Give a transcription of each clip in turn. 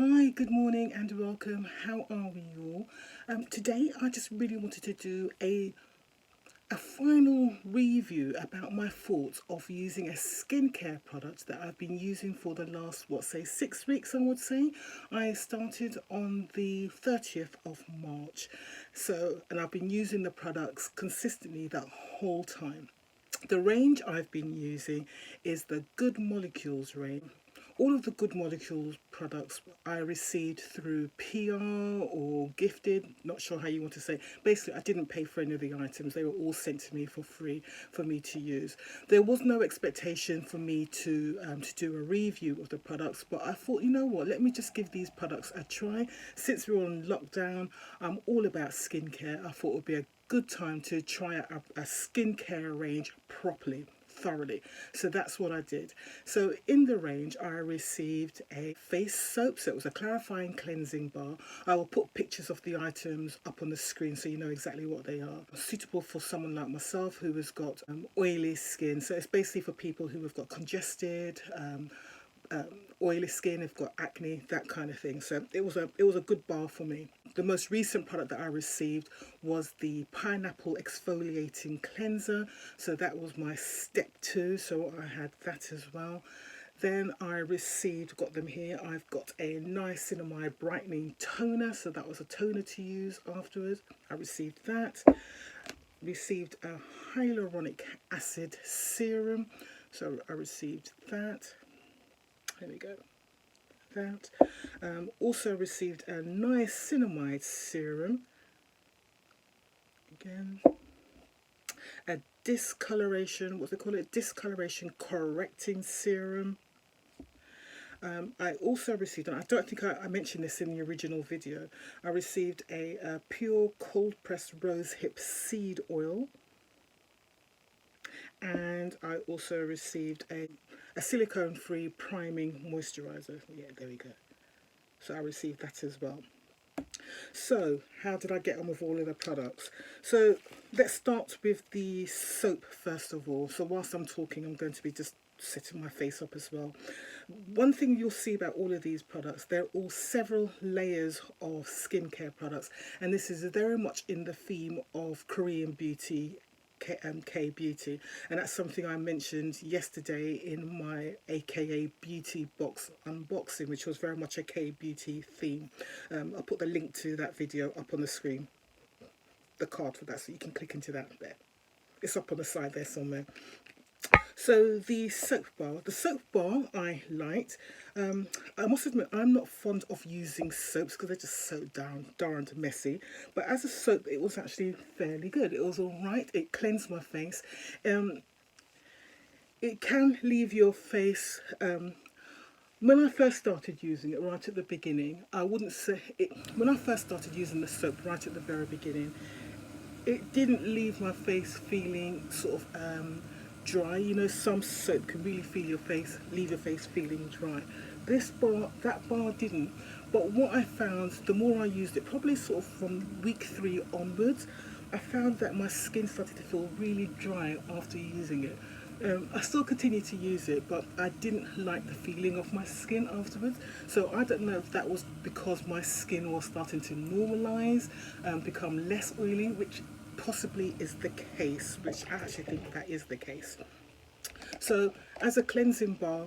Hi, good morning and welcome. How are we all? Today I just really wanted to do a final review about my thoughts of using a skincare product that I've been using for the last, 6 weeks, I would say. I started on the 30th of March. And I've been using the products consistently that whole time. The range I've been using is the Good Molecules range. All of the Good Molecules products I received through PR or gifted, not sure how you want to say. Basically, I didn't pay for any of the items. They were all sent to me for free for me to use. There was no expectation for me to do a review of the products, but I thought, you know what, let me just give these products a try. Since we're on lockdown, I'm all about skincare. I thought it would be a good time to try a skincare range properly, thoroughly. So that's what I did. So in the range I received a face soap, so it was a clarifying cleansing bar. I will put pictures of the items up on the screen so you know exactly what they are. Suitable for someone like myself who has got oily skin. So it's basically for people who have got congested, oily skin, have got acne, that kind of thing. So it was a good bar for me. The most recent product that I received was the pineapple exfoliating cleanser. So that was my step 2. So I had that as well. Then I received, got them here, I've got a Niacinamide brightening toner. So that was a toner to use afterwards. I received that. Received a hyaluronic acid serum. So I received that. There we go. That. Also received a niacinamide serum. Again. A discoloration, what do they call it? Discoloration correcting serum. I also received, and I don't think I mentioned this in the original video, I received a pure cold pressed rosehip seed oil. And I also received a silicone free priming moisturizer. Yeah, there we go. So I received that as well. So how did I get on with all of the products? So let's start with the soap first of all. So whilst I'm talking, I'm going to be just setting my face up as well. One thing you'll see about all of these products, they're all several layers of skincare products, and this is very much in the theme of Korean beauty, K-beauty, and that's something I mentioned yesterday in my AKA beauty box unboxing, which was very much a K-beauty theme. I'll put the link to that video up on the screen, the card for that, so you can click into that there. It's up on the side there somewhere. So the soap bar I liked. I must admit I'm not fond of using soaps because they're just so darned messy. But as a soap, it was actually fairly good. It was all right. It cleansed my face. It can leave your face. When I first started using it, right at the beginning, I wouldn't say it. When I first started using the soap, right at the very beginning, it didn't leave my face feeling sort of dry. You know, some soap can really leave your face feeling dry. That bar didn't. But what I found, the more I used it, probably sort of from week 3 onwards, I found that my skin started to feel really dry after using it. I still continue to use it, but I didn't like the feeling of my skin afterwards. So I don't know if that was because my skin was starting to normalise and become less oily, which possibly is the case, which I actually think that is the case. So as a cleansing bar,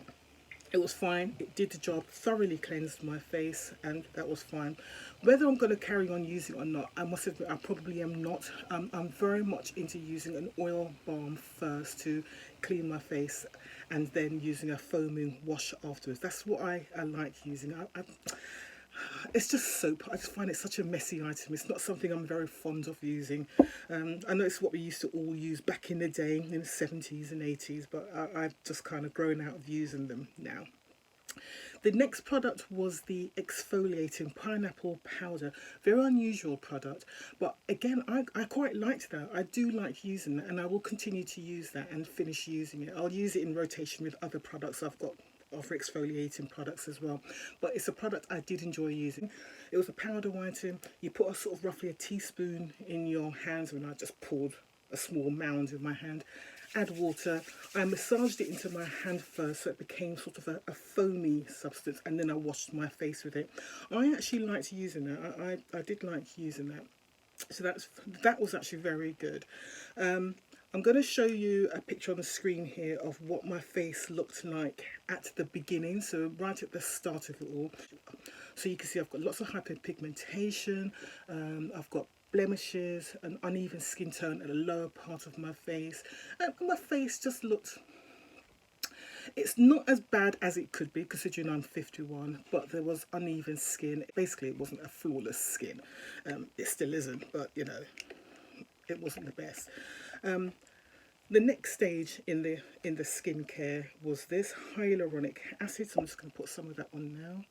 it was fine. It did the job, thoroughly cleansed my face, and that was fine. Whether I'm going to carry on using it or not, I must admit I probably am not. I'm very much into using an oil balm first to clean my face, and then using a foaming wash afterwards. That's what I like using. It's just soap. I just find it such a messy item. It's not something I'm very fond of using. I know it's what we used to all use back in the day, in the 70s and 80s, but I've just kind of grown out of using them now. The next product was the exfoliating pineapple powder. Very unusual product, but again, I quite liked that. I do like using that, and I will continue to use that and finish using it. I'll use it in rotation with other products I've got, other exfoliating products as well, but it's a product I did enjoy using. It was a powder item. You put a sort of roughly a teaspoon in your hands, and I just poured a small mound with my hand, add water. I massaged it into my hand first so it became sort of a foamy substance, and then I washed my face with it. I actually liked using that. I did like using that. So that was actually very good. I'm going to show you a picture on the screen here of what my face looked like at the beginning, so right at the start of it all. So you can see I've got lots of hyperpigmentation, I've got blemishes, an uneven skin tone at the lower part of my face, and my face just looked, it's not as bad as it could be considering I'm 51, but there was uneven skin. Basically, it wasn't a flawless skin. It still isn't, but you know, it wasn't the best. The next stage in the skincare was this hyaluronic acid. So I'm just going to put some of that on now.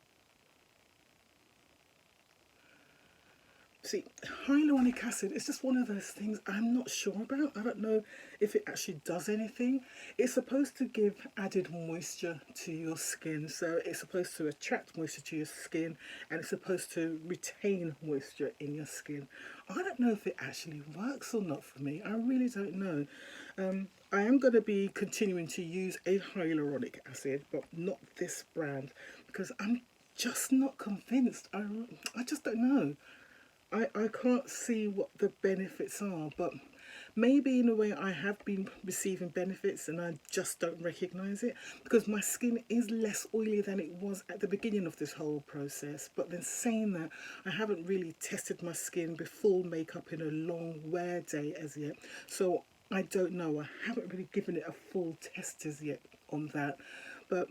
See, hyaluronic acid is just one of those things I'm not sure about. I don't know if it actually does anything. It's supposed to give added moisture to your skin. So it's supposed to attract moisture to your skin, and it's supposed to retain moisture in your skin. I don't know if it actually works or not for me. I really don't know. I am going to be continuing to use a hyaluronic acid, but not this brand, because I'm just not convinced. I just don't know. I can't see what the benefits are, but maybe in a way I have been receiving benefits and I just don't recognise it, because my skin is less oily than it was at the beginning of this whole process. But then saying that, I haven't really tested my skin before makeup in a long wear day as yet, so I don't know. I haven't really given it a full test as yet on that, but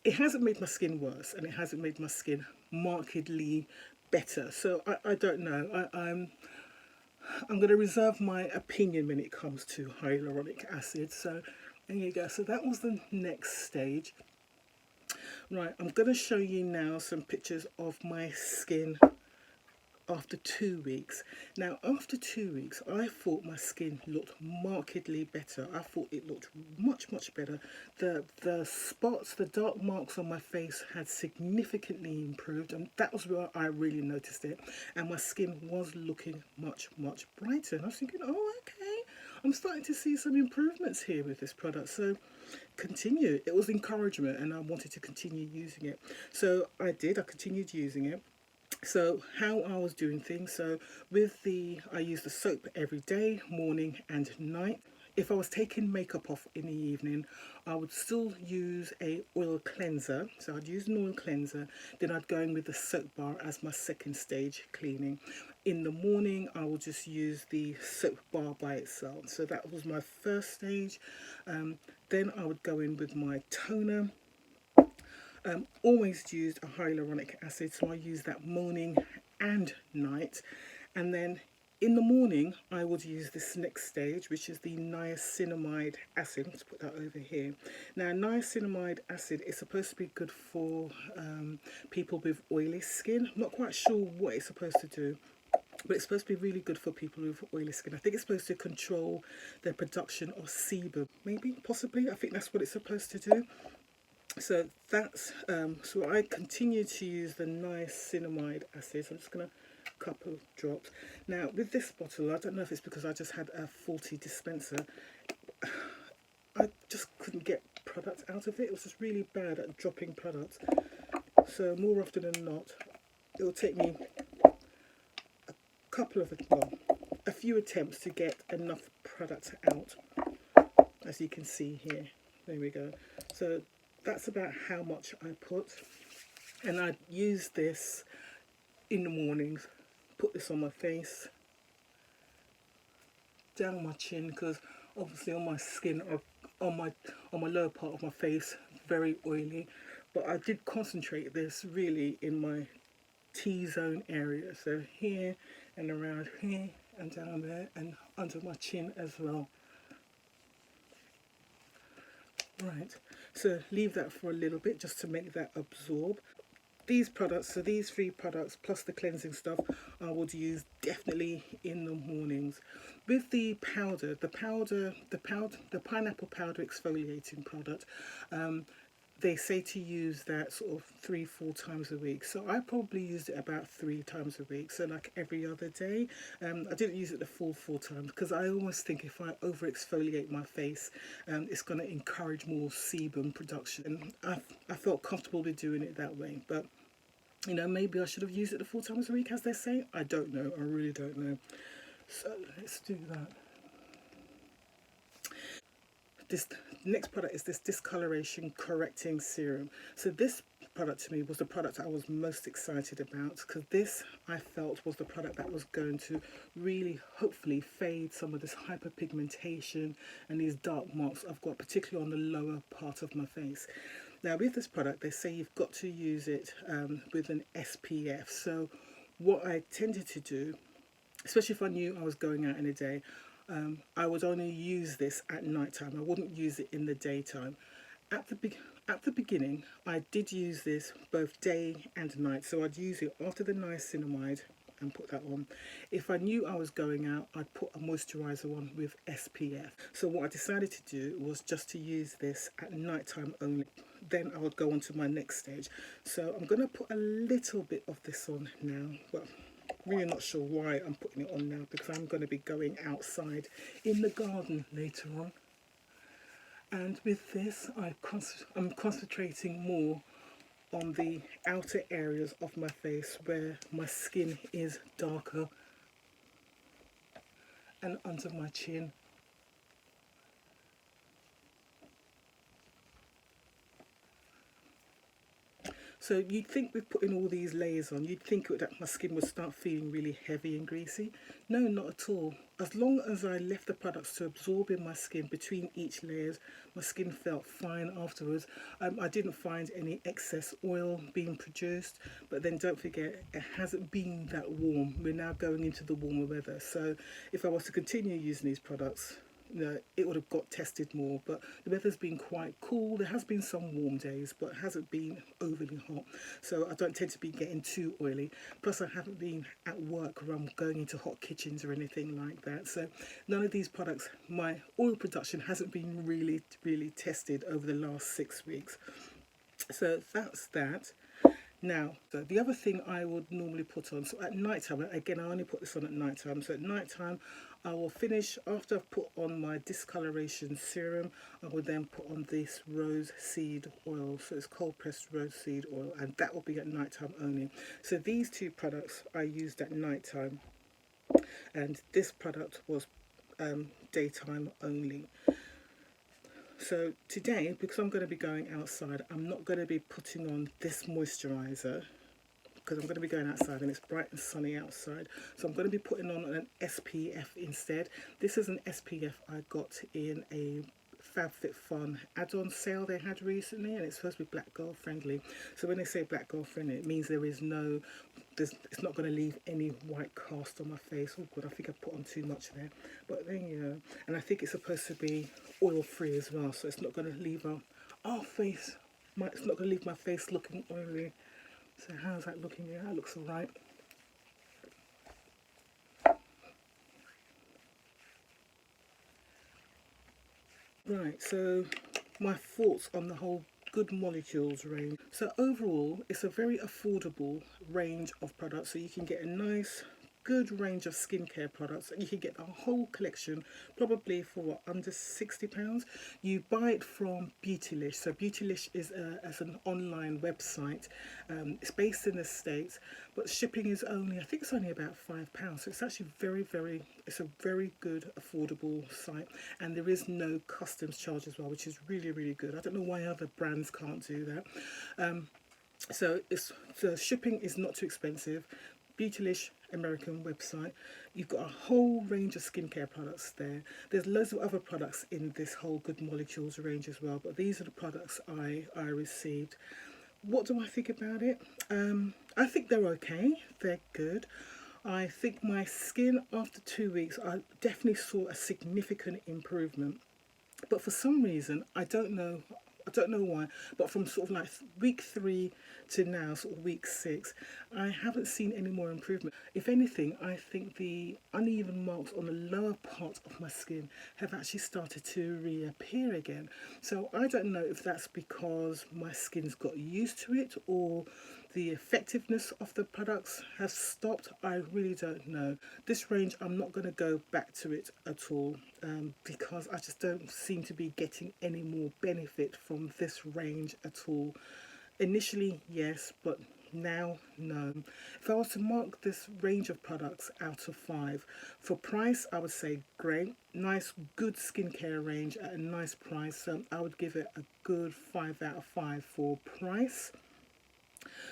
it hasn't made my skin worse and it hasn't made my skin markedly better. So I don't know. I'm going to reserve my opinion when it comes to hyaluronic acid. So there you go. So that was the next stage. Right, I'm going to show you now some pictures of my skin after 2 weeks. Now, after 2 weeks, I thought my skin looked markedly better. I thought it looked much better. The spots, the dark marks on my face had significantly improved, and that was where I really noticed it. And my skin was looking much brighter. And I was thinking, oh, okay, I'm starting to see some improvements here with this product. So continue. It was encouragement, and I wanted to continue using it. So I did. I continued using it. So how I was doing things, so I use the soap every day, morning and night. If I was taking makeup off in the evening, I would still use a oil cleanser. So I'd use an oil cleanser, then I'd go in with the soap bar as my second stage cleaning. In the morning, I would just use the soap bar by itself. So that was my first stage. Then I would go in with my toner. Always used a hyaluronic acid, so I use that morning and night. And then in the morning I would use this next stage, which is the niacinamide acid. Let's put that over here. Now, niacinamide acid is supposed to be good for people with oily skin. I'm not quite sure what it's supposed to do, but it's supposed to be really good for people with oily skin. I think it's supposed to control the production of sebum, maybe, possibly. I think that's what it's supposed to do. So that's, so I continue to use the niacinamide acid. So I'm just going to couple drops. Now with this bottle, I don't know if it's because I just had a faulty dispenser, I just couldn't get product out of it. It was just really bad at dropping product. So more often than not, it will take me a few attempts to get enough product out, as you can see here. There we go. So that's about how much I put, and I use this in the mornings. Put this on my face, down my chin, because obviously on my skin, on my lower part of my face, very oily. But I did concentrate this really in my T-zone area, so here and around here and down there and under my chin as well. Right, so leave that for a little bit just to make that absorb. These products, so these 3 products plus the cleansing stuff, I would use definitely in the mornings. With the powder, the pineapple powder exfoliating product, they say to use that sort of 3-4 times a week. So I probably used it about 3 times a week, so like every other day. I didn't use it the full 4 times because I always think if I over exfoliate my face, it's going to encourage more sebum production. I felt comfortable with doing it that way, but you know, maybe I should have used it the 4 times a week as they say. I don't know. I really don't know. So let's do that. This next product is this Discoloration Correcting Serum. So this product to me was the product I was most excited about, because this I felt was the product that was going to really hopefully fade some of this hyperpigmentation and these dark marks I've got, particularly on the lower part of my face. Now with this product they say you've got to use it with an SPF. So what I tended to do, especially if I knew I was going out in a day, I would only use this at night time. I wouldn't use it in the daytime. At the beginning, I did use this both day and night. So I'd use it after the niacinamide and put that on. If I knew I was going out, I'd put a moisturiser on with SPF. So what I decided to do was just to use this at night time only. Then I would go on to my next stage. So I'm going to put a little bit of this on now. Well, really not sure why I'm putting it on now, because I'm going to be going outside in the garden later on. And with this, I'm concentrating more on the outer areas of my face where my skin is darker, and under my chin. So you'd think with putting all these layers on, you'd think that my skin would start feeling really heavy and greasy. No, not at all. As long as I left the products to absorb in my skin between each layers, my skin felt fine afterwards. I didn't find any excess oil being produced, but then don't forget, it hasn't been that warm. We're now going into the warmer weather. So if I was to continue using these products, you know, it would have got tested more, but the weather's been quite cool. There has been some warm days, but it hasn't been overly hot, so I don't tend to be getting too oily. Plus I haven't been at work where I'm going into hot kitchens or anything like that, so none of these products, my oil production hasn't been really tested over the last 6 weeks. So that's that. Now, so the other thing I would normally put on, so at night time, again I only put this on at night time, so at night time I will finish, after I've put on my Discoloration serum, I will then put on this rose seed oil. So it's cold pressed rose seed oil, and that will be at night time only. So these two products I used at night time, and this product was daytime only. So today, because I'm going to be going outside, I'm not going to be putting on this moisturiser, because I'm going to be going outside and it's bright and sunny outside. So I'm going to be putting on an SPF instead. This is an SPF I got in a FabFitFun add-on sale they had recently, and it's supposed to be black girl friendly. So when they say black girl friendly, it means it's not going to leave any white cast on my face. Oh god, I think I put on too much there, but then you know, and I think it's supposed to be oil free as well, so it's not going to leave it's not going to leave my face looking oily. So how's that looking? Yeah, that looks alright. Right, so my thoughts on the whole Good Molecules range. So overall, it's a very affordable range of products, so you can get a nice good range of skincare products, and you can get a whole collection probably for what, under £60. You buy it from Beautylish. So Beautylish is an online website. It's based in the States, but shipping is only, I think it's only about £5. So it's actually it's a very good affordable site, and there is no customs charge as well, which is really good. I don't know why other brands can't do that. So the shipping is not too expensive. Beautylish American website. You've got a whole range of skincare products there. There's loads of other products in this whole Good Molecules range as well, but these are the products I received. What do I think about it? I think they're okay. They're good. I think my skin after 2 weeks, I definitely saw a significant improvement. But for some reason, I don't know don't know why, but from sort of like week 3 to now, sort of week 6, I haven't seen any more improvement. If anything, I think the uneven marks on the lower part of my skin have actually started to reappear again. So I don't know if that's because my skin's got used to it or the effectiveness of the products has stopped. I really don't know. This range, I'm not going to go back to it at all because I just don't seem to be getting any more benefit from this range at all. Initially, yes, but now, no. If I was to mark this range of products out of 5, for price, I would say great. Nice, good skincare range at a nice price. So I would give it a good 5 out of 5 for price.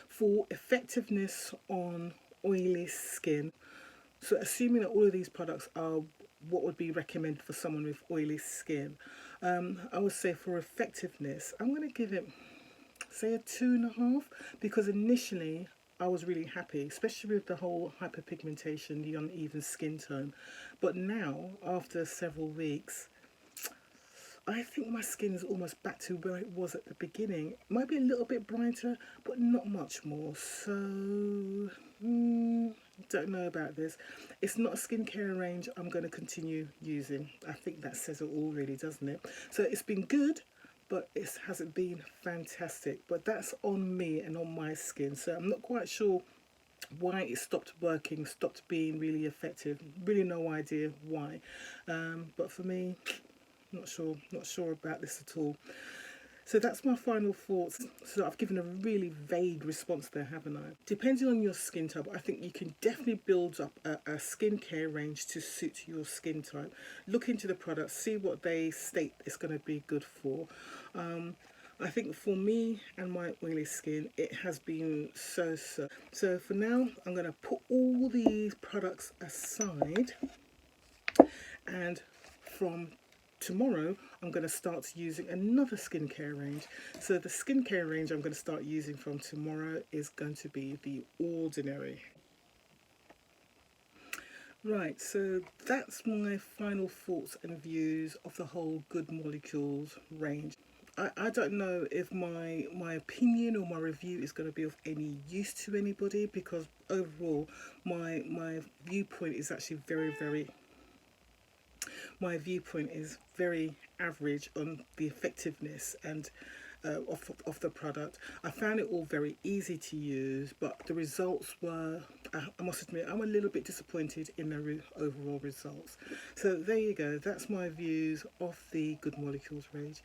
For effectiveness on oily skin, so assuming that all of these products are what would be recommended for someone with oily skin, I would say for effectiveness, I'm going to give it, say, a 2.5, because initially I was really happy, especially with the whole hyperpigmentation, the uneven skin tone. But now, after several weeks, I think my skin is almost back to where it was at the beginning. It might be a little bit brighter, but not much more. So, don't know about this. It's not a skincare range I'm going to continue using. I think that says it all, really, doesn't it? So it's been good, but it hasn't been fantastic. But that's on me and on my skin. So I'm not quite sure why it stopped working, stopped being really effective. Really no idea why. But for me, not sure about this at all. So that's my final thoughts. So I've given a really vague response there, haven't I? Depending on your skin type, I think you can definitely build up a skincare range to suit your skin type. Look into the products, see what they state it's going to be good for. I think for me and my oily skin, it has been so. So for now, I'm going to put all these products aside, and from tomorrow I'm going to start using another skincare range. So the skincare range I'm going to start using from tomorrow is going to be the Ordinary. Right, so that's my final thoughts and views of the whole Good Molecules range. I don't know if my opinion or my review is going to be of any use to anybody, because overall my viewpoint is actually very average on the effectiveness and of the product. I found it all very easy to use, but the results were, I must admit, I'm a little bit disappointed in the overall results. So there you go, that's my views of the Good Molecules range.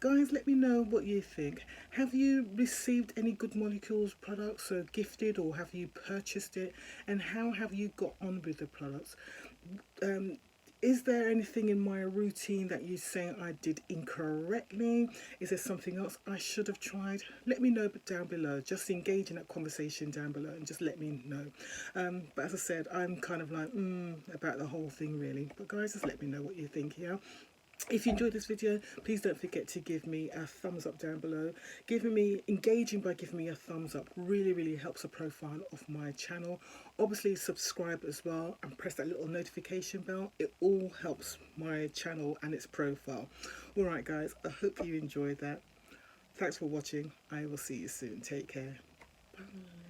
Guys, let me know what you think. Have you received any Good Molecules products, so gifted, or have you purchased it, and how have you got on with the products? Is there anything in my routine that you're saying I did incorrectly? Is there something else I should have tried? Let me know down below. Just engage in that conversation down below and just let me know. But as I said, I'm kind of like, about the whole thing, really. But guys, just let me know what you think, yeah? If you enjoyed this video, please don't forget to give me a thumbs up down below. Engaging by giving me a thumbs up really helps the profile of my channel. Obviously subscribe as well and press that little notification bell. It all helps my channel and its profile. Alright guys, I hope you enjoyed that. Thanks for watching. I will see you soon. Take care. Bye.